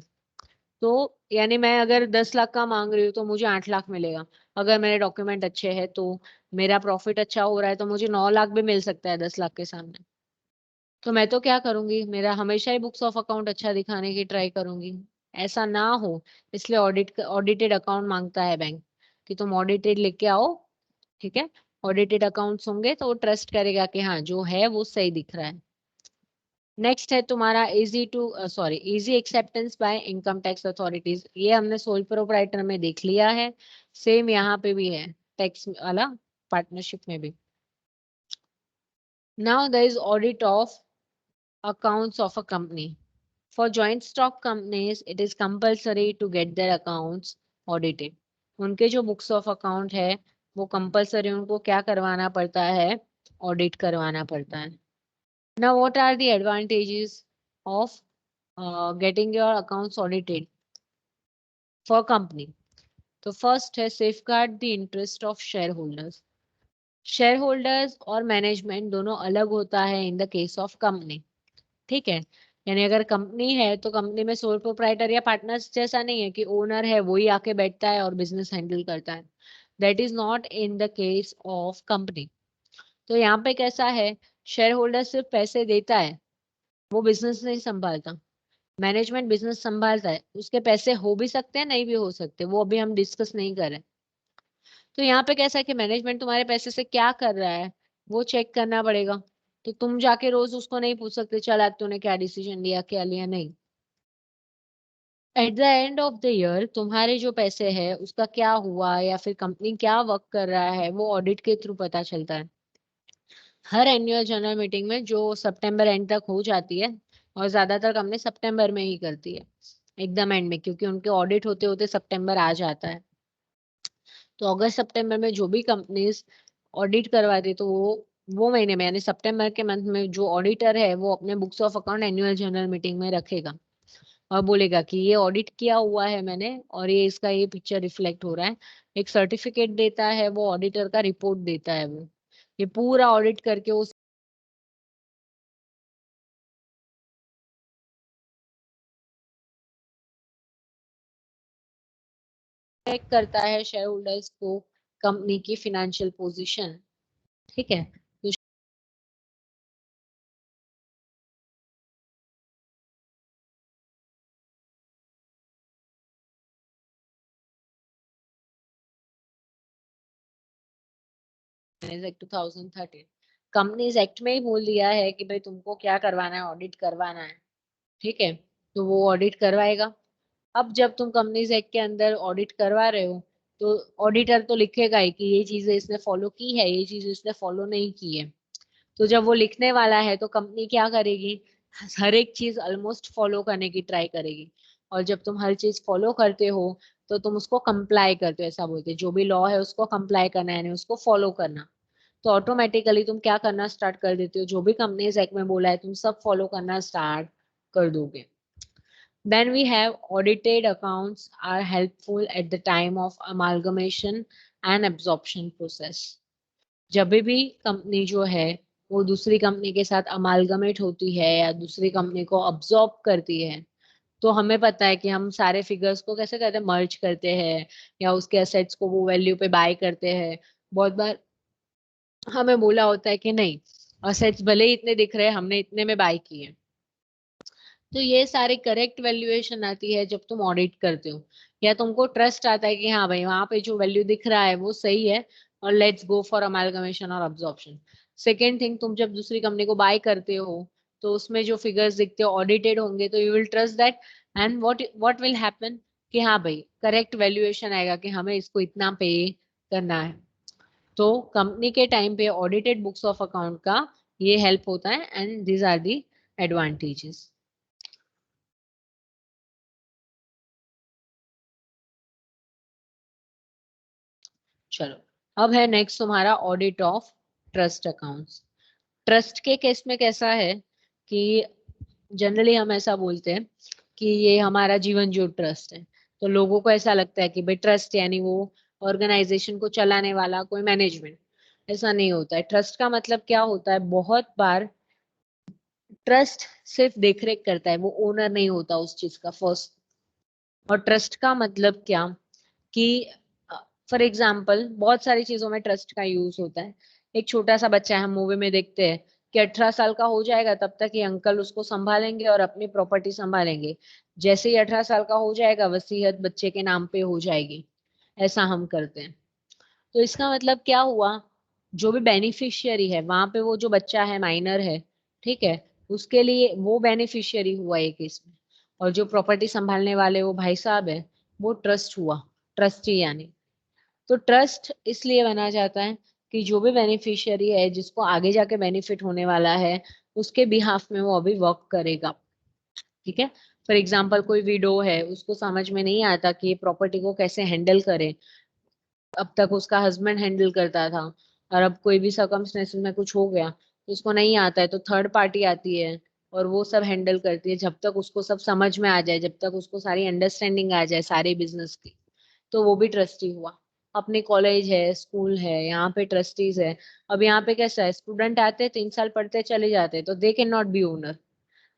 तो यानी मैं अगर 10 लाख का मांग रही हूँ तो मुझे 8 लाख मिलेगा, अगर मेरे डॉक्यूमेंट अच्छे हैं तो। मेरा प्रॉफिट अच्छा हो रहा है तो मुझे 9 लाख भी मिल सकता है 10 लाख के सामने। तो मैं तो क्या करूंगी, मेरा हमेशा ही बुक्स ऑफ अकाउंट अच्छा दिखाने की ट्राई करूंगी। ऐसा ना हो इसलिए ऑडिटेड अकाउंट मांगता है बैंक कि तुम ऑडिटेड लेके आओ। ठीक है, ऑडिटेड अकाउंट्स होंगे तो वो ट्रस्ट करेगा कि हाँ जो है वो सही दिख रहा है। नेक्स्ट है तुम्हारा easy acceptance bye income tax authorities. ये हमने सोल प्रोप्राइटर में देख लिया है, सेम यहाँ पे भी है टैक्स वाला, पार्टनरशिप में भी। Now there is audit of accounts of a company. For joint stock companies, it is compulsory to get their accounts audited. उनके जो बुक्स ऑफ अकाउंट है वो कंपलसरी उनको क्या करवाना पड़ता है, ऑडिट करवाना पड़ता है। Now, what are the advantages of getting your accounts audited for company? तो फर्स्ट है safeguard the interest of share holders. Share holders और मैनेजमेंट दोनों अलग होता है इन द केस ऑफ कंपनी। ठीक है, यानी अगर कंपनी है तो कंपनी में सोल प्रोप्राइटर या पार्टनर्स जैसा नहीं है कि ओनर है वही आके बैठता है और बिजनेस हैंडल करता है। That is not in the case of company. तो यहाँ पे कैसा है, शेयर होल्डर सिर्फ पैसे देता है, वो बिजनेस नहीं संभालता। मैनेजमेंट बिजनेस संभालता है, उसके पैसे हो भी सकते हैं नहीं भी हो सकते, वो अभी हम डिस्कस नहीं कर रहे। तो यहाँ पे कैसा है कि मैनेजमेंट तुम्हारे पैसे से क्या कर रहा है वो चेक करना पड़ेगा। तो तुम जाके रोज उसको नहीं पूछ सकते चल आज तूने क्या डिसीजन लिया क्या लिया, नहीं। At the end of the year तुम्हारे जो पैसे है उसका क्या हुआ या फिर कंपनी क्या वर्क कर रहा है वो ऑडिट के थ्रू पता चलता है। हर एनुअल जनरल मीटिंग में जो सितंबर एंड तक हो जाती है, और ज्यादातर कंपनी सितंबर में ही करती है एकदम एंड में, क्योंकि उनके ऑडिट होते होते सितंबर आ जाता है। तो अगस्त सितंबर में जो भी कंपनीज ऑडिट करवाती तो वो महीने में यानी सितंबर के मंथ में जो ऑडिटर है वो अपने books of account annual general meeting में रखेगा और बोलेगा कि ये ऑडिट किया हुआ है मैंने और ये इसका ये पिक्चर रिफ्लेक्ट हो रहा है। एक सर्टिफिकेट देता है वो, ऑडिटर का रिपोर्ट देता है वो, ये पूरा ऑडिट करके वो चेक करता है शेयर होल्डर्स को कंपनी की फिनेंशियल पोजीशन। ठीक है, तो एक्ट 2013 कंपनीज एक्ट में ही बोल दिया है कि भाई तुमको क्या करवाना है, ऑडिट करवाना है। ठीक है, तो वो ऑडिट करवाएगा। अब जब तुम कंपनीज एक्ट के अंदर ऑडिट करवा रहे हो तो ऑडिटर तो लिखेगा ही कि ये चीजें इसने फॉलो की है, ये चीज इसने फॉलो नहीं की है। तो जब वो लिखने वाला है तो कंपनी क्या करेगी, हर एक चीज ऑलमोस्ट फॉलो करने की ट्राई करेगी। और जब तुम हर चीज फॉलो करते हो तो तुम उसको कंप्लाई करते हो, ऐसा बोलते हैं जो भी लॉ है उसको कंप्लाई करना है यानी उसको फॉलो करना। तो ऑटोमेटिकली तुम क्या करना स्टार्ट कर देते हो, जो भी कंपनीज एक्ट में बोला है तुम सब फॉलो करना स्टार्ट कर दोगे। Then we have audited accounts are helpful at the time of amalgamation and absorption process. जब भी कंपनी जो है वो दूसरी कंपनी के साथ अमालगमेट होती है या दूसरी कंपनी को अब्सॉर्ब करती है, तो हमें पता है कि हम सारे फिगर्स को कैसे करते हैं, मर्ज करते हैं या उसके असेट्स को वो वैल्यू पे बाय करते हैं। बहुत बार हमें बोला होता है कि नहीं, असेट्स भले ही इतने दिख रहे हैं, हमने इतने में बाय किए। तो ये सारी करेक्ट वैल्यूएशन आती है जब तुम ऑडिट करते हो, या तुमको ट्रस्ट आता है कि हाँ भाई वहां पे जो वैल्यू दिख रहा है वो सही है, और लेट्स गो फॉर अमालगमेशन और अब्जॉर्प्शन। सेकेंड थिंग, तुम जब दूसरी कंपनी को बाय करते हो तो उसमें जो फिगर्स दिखते हो ऑडिटेड होंगे, तो you will trust that. And what will happen कि हाँ भाई करेक्ट वैल्यूएशन आएगा कि हमें इसको इतना पे करना है। तो कंपनी के टाइम पे ऑडिटेड बुक्स ऑफ अकाउंट का ये हेल्प होता है, and these are the advantages. चलो, अब है नेक्स्ट तुम्हारा audit of trust accounts. Trust के केस में कैसा है कि जनरली हम ऐसा बोलते हैं कि ये हमारा जीवन ज्योति ट्रस्ट है। तो लोगों को ऐसा लगता है कि भाई ट्रस्ट यानी वो ऑर्गेनाइजेशन को चलाने वाला कोई मैनेजमेंट। ऐसा नहीं होता है। ट्रस्ट का मतलब क्या होता है, बहुत बार ट्रस्ट सिर्फ देखरेख करता है, वो ओनर नहीं होता उस चीज का फर्स्ट। और ट्रस्ट का मतलब क्या कि फॉर एग्जाम्पल बहुत सारी चीजों में ट्रस्ट का यूज होता है। एक छोटा सा बच्चा है, हम मूवी में देखते हैं कि 18 साल का हो जाएगा तब तक ये अंकल उसको संभालेंगे और अपनी प्रॉपर्टी संभालेंगे। जैसे ही 18 साल का हो जाएगा वसीयत बच्चे के नाम पे हो जाएगी। ऐसा हम करते हैं। तो इसका मतलब क्या हुआ, जो भी बेनिफिशियरी है वहां पे वो जो बच्चा है माइनर है, ठीक है, उसके लिए वो बेनिफिशियरी हुआ एक केस में। और जो प्रॉपर्टी संभालने वाले वो भाई साहब है, वो ट्रस्ट हुआ, ट्रस्टी यानी। तो ट्रस्ट इसलिए बना जाता है कि जो भी बेनिफिशियरी है जिसको आगे जाके बेनिफिट होने वाला है, उसके बिहाफ में वो अभी वर्क करेगा। ठीक है। फॉर एग्जाम्पल कोई विडो है, उसको समझ में नहीं आता कि ये प्रॉपर्टी को कैसे हैंडल करे। अब तक उसका हस्बैंड हैंडल करता था, और अब कोई भी सर्कमस्टेंसेस में कुछ हो गया तो उसको नहीं आता है, तो थर्ड पार्टी आती है और वो सब हैंडल करती है जब तक उसको सब समझ में आ जाए, जब तक उसको सारी अंडरस्टैंडिंग आ जाए सारे बिजनेस की। तो वो भी ट्रस्टी हुआ। अपने कॉलेज है, स्कूल है, यहाँ पे ट्रस्टीज है। अब यहाँ पे कैसा है, स्टूडेंट आते हैं 3 साल पढ़ते हैं, चले जाते हैं, तो they can not be owner.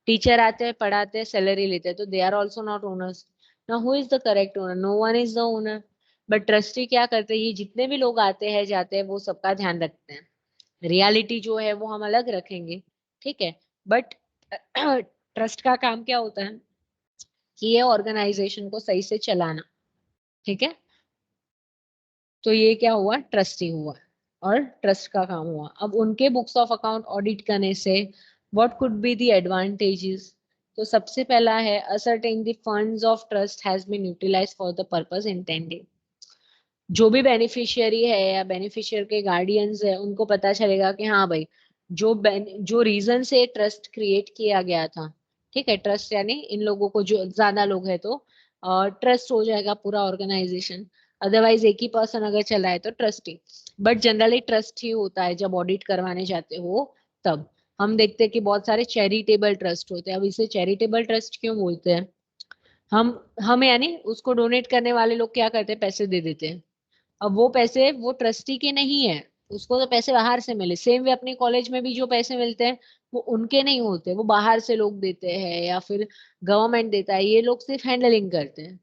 Teacher आते हैं, पढ़ाते हैं, सैलरी लेते हैं, तो they are also not owners. ना who is the correct owner, no one is the owner. But trustee क्या करते हैं, ये जितने भी लोग आते हैं जाते हैं वो सबका ध्यान रखते हैं। रियलिटी जो है वो हम अलग रखेंगे, ठीक है। बट ट्रस्ट का काम क्या होता है कि ये ऑर्गेनाइजेशन को सही से चलाना, ठीक है। तो ये क्या हुआ, ट्रस्टी हुआ और ट्रस्ट का काम हुआ। अब उनके बुक्स ऑफ अकाउंट ऑडिट करने से what could be the advantages. तो सबसे पहला है, ascertain the funds of trust has been utilised for the purpose intended. जो भी बेनिफिशियरी है या बेनिफिशियर के गार्डियंस है, उनको पता चलेगा कि हाँ भाई जो रीजन से ट्रस्ट क्रिएट किया गया था, ठीक है, ट्रस्ट यानी इन लोगों को, जो ज्यादा लोग हैं तो ट्रस्ट हो जाएगा पूरा ऑर्गेनाइजेशन। अदरवाइज एक ही पर्सन अगर चला है तो ट्रस्टी। बट जनरली ट्रस्ट ही होता है जब ऑडिट करवाने जाते हो तब। हम देखते हैं कि बहुत सारे चैरिटेबल ट्रस्ट होते हैं। अब इसे चैरिटेबल ट्रस्ट क्यों बोलते हैं, हम यानी उसको डोनेट करने वाले लोग क्या करते हैं, पैसे दे देते हैं। अब वो पैसे वो ट्रस्टी के नहीं है, उसको तो पैसे बाहर से मिले। सेम वे अपने कॉलेज में भी जो पैसे मिलते हैं वो उनके नहीं होते, वो बाहर से लोग देते हैं या फिर गवर्नमेंट देता है, ये लोग सिर्फ हैंडलिंग करते हैं।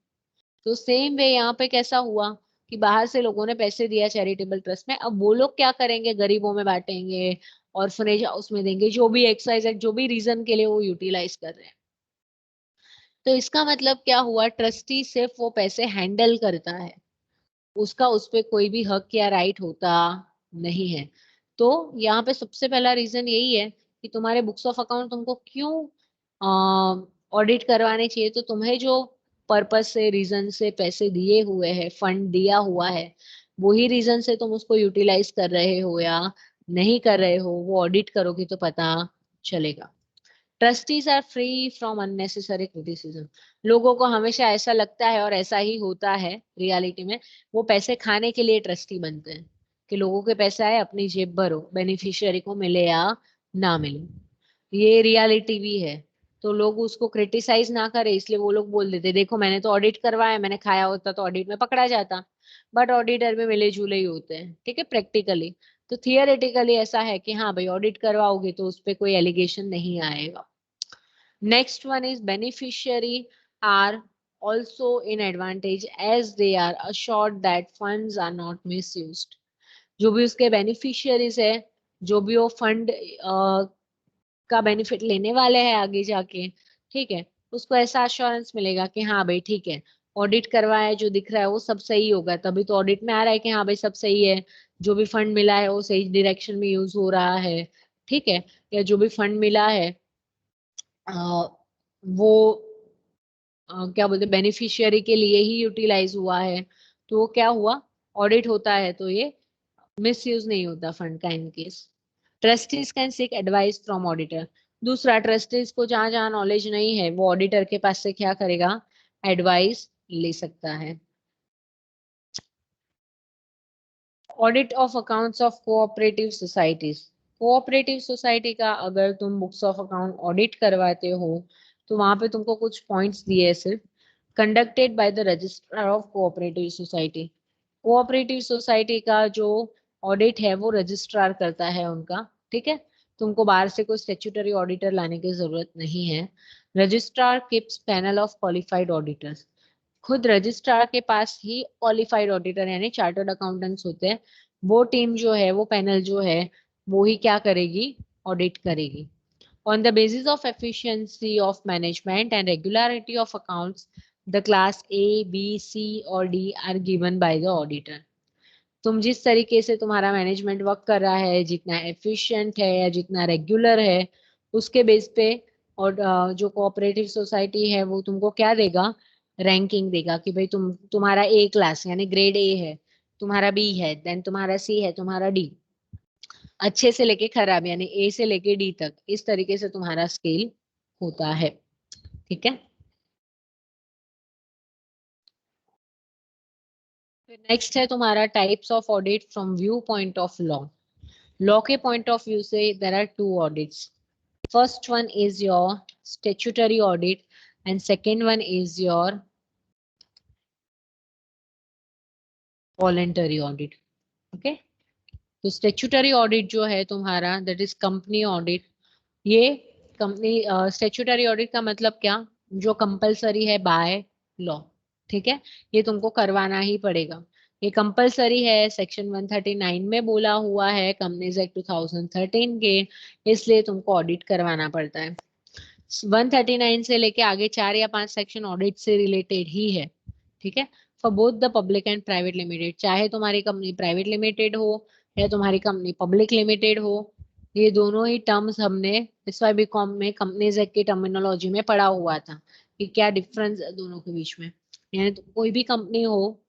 तो सेम वे यहाँ पे कैसा हुआ कि बाहर से लोगों ने पैसे दिया चैरिटेबल ट्रस्ट में, अब वो लोग क्या करेंगे, गरीबों में बांटेंगे, ऑर्फनेज हाउस में देंगे, जो भी एक्सरसाइज जो भी रीजन के लिए वो यूटिलाइज कर रहे हैं। तो इसका मतलब क्या हुआ, ट्रस्टी सिर्फ वो पैसे हैंडल करता है, उसका उस पे कोई भी हक या राइट होता नहीं है। तो यहाँ पे सबसे पहला रीजन यही है कि तुम्हारे बुक्स ऑफ अकाउंट तुमको क्यों ऑडिट करवाने चाहिए। तो तुम्हें जो पर्पस से, रीजन से पैसे दिए हुए हैं, फंड दिया हुआ है, वही रीजन से तुम उसको यूटिलाइज कर रहे हो या नहीं कर रहे हो, वो ऑडिट करोगे तो पता चलेगा। Trustees are free from unnecessary criticism. लोगों को हमेशा ऐसा लगता है और ऐसा ही होता है रियलिटी में, वो पैसे खाने के लिए ट्रस्टी बनते हैं कि लोगों के पैसे आए अपनी जेब भरो, बेनिफिशियरी को मिले या ना मिले। ये रियलिटी भी है। तो लोग उसको क्रिटिसाइज ना करे इसलिए वो लोग बोल देते, देखो मैंने तो ऑडिट करवाया, मैंने खाया होता तो ऑडिट में पकड़ा जाता। बट ऑडिटर में मिले जुले ही होते हैं, ठीक है, प्रैक्टिकली। तो थियोरेटिकली ऐसा है कि हाँ भाई ऑडिट करवाओगे तो उस पर कोई एलिगेशन नहीं आएगा। Next one is beneficiary are also in advantage as they are assured that funds are not misused. जो भी उसके बेनिफिशियरीज है, जो भी वो फंड का बेनिफिट लेने वाले हैं आगे जाके, ठीक है, उसको ऐसा अश्योरेंस मिलेगा कि हाँ भाई ठीक है, ऑडिट करवाया जो दिख रहा है वो सब सही होगा, तभी तो ऑडिट में आ रहा है कि हाँ भाई सब सही है, जो भी फंड मिला है वो सही डायरेक्शन में यूज हो रहा है, ठीक है, या जो भी फंड मिला है वो क्या बोलते बेनिफिशियरी के लिए ही यूटिलाइज हुआ है, तो वो क्या हुआ, ऑडिट होता है तो ये मिसयूज नहीं होता फंड का in case. Trustees can seek advice from auditor. दूसरा, ट्रस्टीज को जहां जहां नॉलेज नहीं है वो ऑडिटर के पास से क्या करेगा, एडवाइस ले सकता है। Audit of accounts of cooperative societies. Cooperative society का अगर तुम बुक्स ऑफ अकाउंट ऑडिट करवाते हो तो वहां पे तुमको कुछ पॉइंट्स दिए हैं सिर्फ। Conducted by the registrar of cooperative society. Cooperative society का जो ऑडिट है वो रजिस्ट्रार करता है उनका, ठीक है, तुमको बाहर से कोई स्टेच्यूटरी ऑडिटर लाने की जरूरत नहीं है। Registrar keeps panel of qualified auditors. खुद रजिस्ट्रार के पास ही क्वालिफाइड ऑडिटर यानी चार्टर्ड अकाउंटेंट्स होते हैं, वो टीम जो है, वो पैनल जो है, वो ही क्या करेगी, ऑडिट करेगी। On the basis of efficiency of management and regularity of accounts the class A B C और D are given by the auditor. तुम जिस तरीके से तुम्हारा मैनेजमेंट वर्क कर रहा है, जितना एफिशिएंट है या जितना रेगुलर है, उसके बेस पे और जो कोऑपरेटिव सोसाइटी है वो तुमको क्या देगा, रैंकिंग देगा कि भाई तुम्हारा ए क्लास यानी ग्रेड ए है, तुम्हारा बी है, देन तुम्हारा सी है, तुम्हारा डी, अच्छे से लेके खराब यानी ए से लेके डी तक, इस तरीके से तुम्हारा स्केल होता है, ठीक है। फिर नेक्स्ट है तुम्हारा types of audit from view point of law. Law के पॉइंट ऑफ व्यू से there are two audits. First one is your statutory audit and second one is your voluntary audit, okay. तो statutory audit जो है तुम्हारा, that is company audit. ये company statutory audit का मतलब क्या, जो कंपलसरी है बाय लॉ, ठीक है, ये तुमको करवाना ही पड़ेगा। ये कंपलसरी है, सेक्शन 139 में बोला हुआ है कंपनीज एक्ट 2013 के, इसलिए तुमको ऑडिट करवाना पड़ता है। 139 से लेके आगे 4 या 5 सेक्शन ऑडिट से रिलेटेड ही है, ठीक है। For both the public and private limited, चाहे तुम्हारी कंपनी प्राइवेट लिमिटेड हो या तुम्हारी कंपनी पब्लिक लिमिटेड हो, ये दोनों ही टर्म्स हमने एसवाई बीकॉम में कंपनीज एक्ट की टर्मिनोलॉजी में पढ़ा हुआ था कि क्या डिफरेंस है दोनों के बीच में। यानी तो कोई भी कंपनी हो,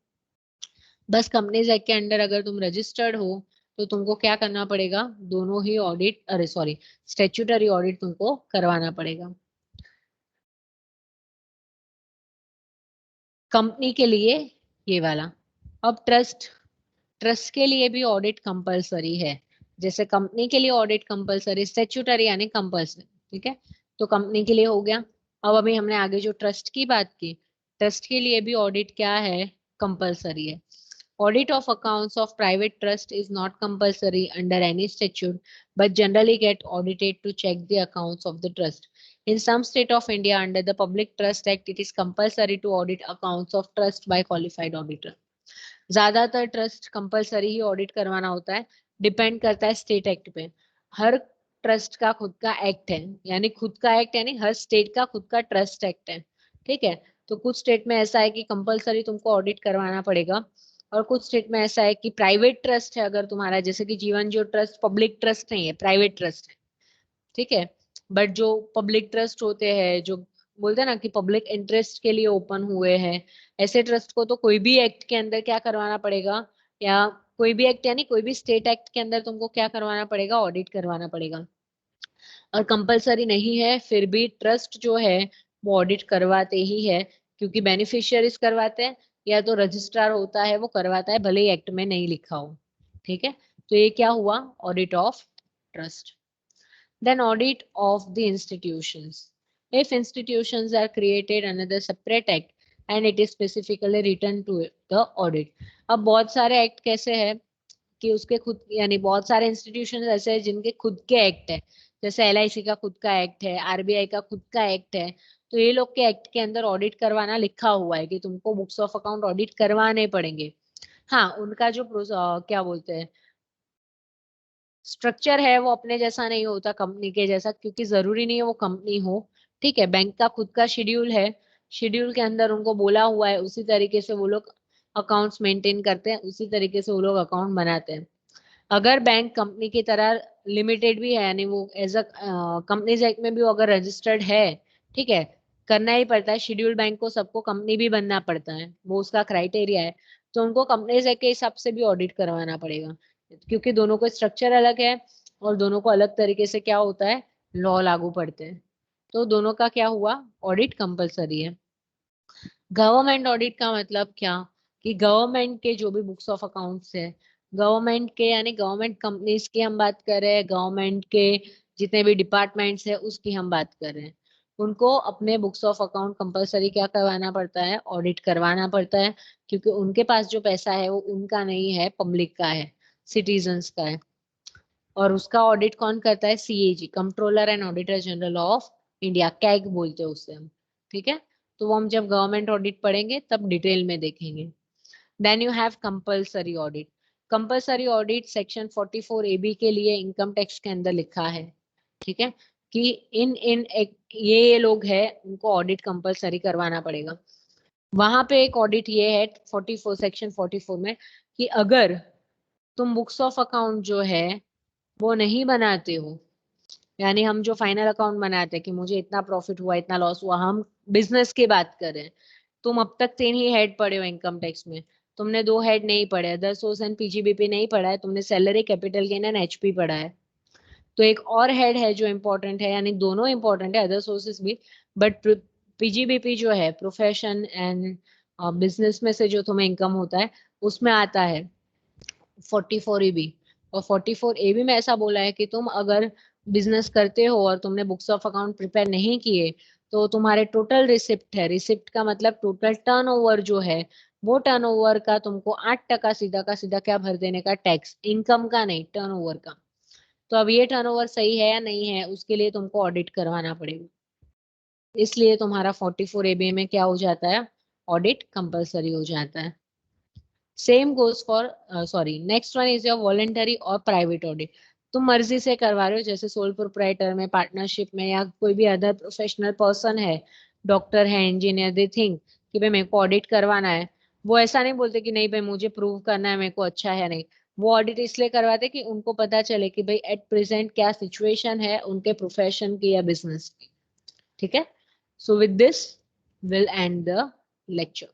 बस कंपनीज एक्ट के अंडर अगर तुम रजिस्टर्ड हो तो तुमको क्या करना पड़ेगा, दोनों ही ऑडिट, अरे सॉरी, स्टैट्यूटरी ऑडिट तुमको करवाना पड़ेगा। कंपनी के लिए ये वाला। अब ट्रस्ट, ट्रस्ट के लिए भी ऑडिट कंपलसरी है। जैसे कंपनी के लिए ऑडिट कंपलसरी, स्टैट्यूटरी यानी कंपलसरी, ठीक है, तो कंपनी के लिए हो गया। अब अभी हमने आगे जो ट्रस्ट की बात की, ट्रस्ट के लिए भी ऑडिट क्या है, कंपलसरी है। Audit of accounts of private trust is not compulsory under any statute, but generally get audited to check the accounts of the trust. In some state of India, under the Public Trust Act, it is compulsory to audit accounts of trust by qualified auditor. ज्यादातर trust compulsory ही audit करवाना होता है, depend करता है state act पे। हर trust का खुद का एक्ट है, यानी खुद का एक्ट यानी हर स्टेट का खुद का ट्रस्ट एक्ट है, ठीक है। तो कुछ स्टेट में ऐसा है कि कंपलसरी तुमको ऑडिट करवाना पड़ेगा, और कुछ स्टेट में ऐसा है कि प्राइवेट ट्रस्ट है अगर तुम्हारा, जैसे कि Jeevan Jyoti trust public trust नहीं है, प्राइवेट ट्रस्ट है, ठीक है। बट जो पब्लिक ट्रस्ट होते हैं, जो बोलते हैं ना कि पब्लिक इंटरेस्ट के लिए ओपन हुए हैं, ऐसे ट्रस्ट को तो कोई भी एक्ट के अंदर क्या करवाना पड़ेगा, या कोई भी एक्ट यानी कोई भी स्टेट एक्ट के अंदर तुमको क्या करवाना पड़ेगा, ऑडिट करवाना पड़ेगा। और कंपलसरी नहीं है फिर भी ट्रस्ट जो है वो ऑडिट करवाते ही है, क्योंकि बेनिफिशियरीज करवाते हैं या तो रजिस्ट्रार होता है वो करवाता है, भले ही एक्ट में नहीं लिखा हो, ठीक है। तो ये क्या हुआ, audit of trust. Then audit of the institutions. If institutions are created under the separate act and it is specifically written to the audit. अब बहुत सारे एक्ट कैसे हैं कि उसके खुद यानी बहुत सारे इंस्टीट्यूशन ऐसे हैं जिनके खुद के एक्ट है, जैसे LIC का खुद का एक्ट है, RBI का खुद का एक्ट है, तो ये लोग के एक्ट के अंदर ऑडिट करवाना लिखा हुआ है कि तुमको बुक्स ऑफ अकाउंट ऑडिट करवाने पड़ेंगे। हाँ, उनका जो क्या बोलते हैं स्ट्रक्चर है वो अपने जैसा नहीं होता कंपनी के जैसा, क्योंकि जरूरी नहीं है वो कंपनी हो। ठीक है, बैंक का खुद का शेड्यूल है, शेड्यूल के अंदर उनको बोला हुआ है, उसी तरीके से वो लोग अकाउंट्स मेंटेन करते हैं, उसी तरीके से वो लोग अकाउंट बनाते हैं। अगर बैंक कंपनी की तरह लिमिटेड भी है, यानी वो एज अ कंपनीज एक्ट में भी वो अगर रजिस्टर्ड है, ठीक है, करना ही पड़ता है, शेड्यूल बैंक को सबको कंपनी भी बनना पड़ता है, वो उसका क्राइटेरिया है, तो उनको कंपनीज एक्ट के हिसाब से भी ऑडिट करवाना पड़ेगा, क्योंकि दोनों को स्ट्रक्चर अलग है और दोनों को अलग तरीके से क्या होता है लॉ लागू पड़ते हैं, तो दोनों का क्या हुआ ऑडिट कंपलसरी है। गवर्नमेंट ऑडिट का मतलब क्या, कि गवर्नमेंट के जो भी बुक्स ऑफ अकाउंट्स है, गवर्नमेंट के यानी गवर्नमेंट कंपनीज की हम बात कर रहे हैं, गवर्नमेंट के जितने भी डिपार्टमेंट्स है उसकी हम बात कर रहे हैं, उनको अपने बुक्स ऑफ अकाउंट कंपलसरी क्या करवाना पड़ता है ऑडिट करवाना पड़ता है, क्योंकि उनके पास जो पैसा है वो उनका नहीं है, पब्लिक का है, सिटीजन्स का है। और उसका ऑडिट कौन करता है, CAG, controller and auditor general of India, CAG बोलते हैं उससे हम। ठीक है, तो वो हम जब गवर्नमेंट ऑडिट पढ़ेंगे तब डिटेल में देखेंगे। Then you have compulsory audit. Compulsory audit section 44AB के लिए इनकम टैक्स के अंदर लिखा है, ठीक है, कि इन इन एक ये लोग है उनको ऑडिट कंपलसरी करवाना पड़ेगा। वहां पे एक ऑडिट ये है 44 सेक्शन 44 में, कि अगर तुम बुक्स ऑफ अकाउंट जो है वो नहीं बनाते हो, यानी हम जो फाइनल अकाउंट बनाते हैं कि मुझे इतना प्रॉफिट हुआ इतना लॉस हुआ, हम बिजनेस की बात करें, तुम अब तक 3 ही हेड पढ़े हो इनकम टैक्स में, तुमने 2 हेड नहीं पढ़े, अदर सोर्स एंड PGBP नहीं पढ़ा है, तुमने salary capital gain and HP पढ़ा है, तो एक और हेड है जो इम्पोर्टेंट है, यानी दोनों इम्पोर्टेंट है, अदर सोर्सेस भी, बट PGBP जो है प्रोफेशन एंड बिजनेस में से जो तुम्हें इनकम होता है उसमें आता है 44AB। और 44AB में ऐसा बोला है कि तुम अगर बिजनेस करते हो और तुमने बुक्स ऑफ अकाउंट प्रिपेयर नहीं किए, तो तुम्हारे टोटल रिसिप्ट है, रिसिप्ट का मतलब टोटल टर्नओवर जो है, वो टर्नओवर का तुमको 8% सीधा का सीधा क्या भर देने का, टैक्स, इनकम का नहीं, टर्नओवर का। तो अब ये टर्नओवर सही है या नहीं है, उसके लिए तुमको ऑडिट करवाना पड़ेगा, इसलिए तुम्हारा 44AB में क्या हो जाता है, ऑडिट कंपलसरी हो जाता है। Same goes for sorry next one is your voluntary और प्राइवेट ऑडिट। तुम मर्जी से करवा रहे हो, जैसे सोल प्रोप्राइटर में, पार्टनरशिप में, या कोई भी अदर प्रोफेशनल पर्सन है, डॉक्टर है, इंजीनियर, दे थिंक कि भाई मेरे को ऑडिट करवाना है, वो ऐसा नहीं बोलते कि नहीं भाई मुझे प्रूव करना है मेरे को अच्छा है नहीं, वो ऑडिट इसलिए करवाते कि उनको पता चले कि भाई एट प्रेजेंट क्या सिचुएशन है उनके प्रोफेशन की या बिजनेस की। ठीक है, so with this will and the lecture.